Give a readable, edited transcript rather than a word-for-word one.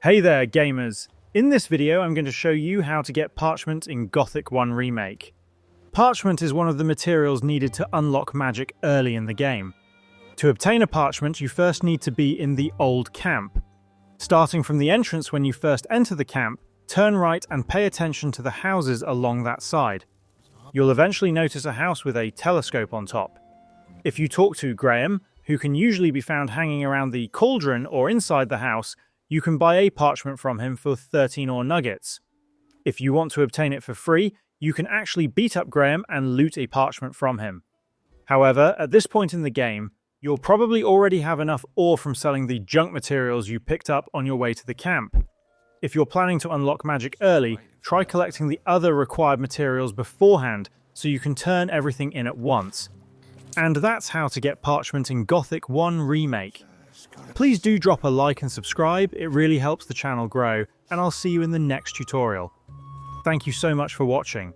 Hey there, gamers! In this video, I'm going to show you how to get Parchment in Gothic 1 Remake. Parchment is one of the materials needed to unlock magic early in the game. To obtain a Parchment, you first need to be in the Old Camp. Starting from the entrance when you first enter the camp, turn right and pay attention to the houses along that side. You'll eventually notice a house with a telescope on top. If you talk to Graham, who can usually be found hanging around the cauldron or inside the house, you can buy a Parchment from him for 13 ore nuggets. If you want to obtain it for free, you can actually beat up Graham and loot a Parchment from him. However, at this point in the game, you'll probably already have enough ore from selling the junk materials you picked up on your way to the camp. If you're planning to unlock magic early, try collecting the other required materials beforehand so you can turn everything in at once. And that's how to get Parchment in Gothic 1 Remake. Please do drop a like and subscribe, it really helps the channel grow, and I'll see you in the next tutorial. Thank you so much for watching.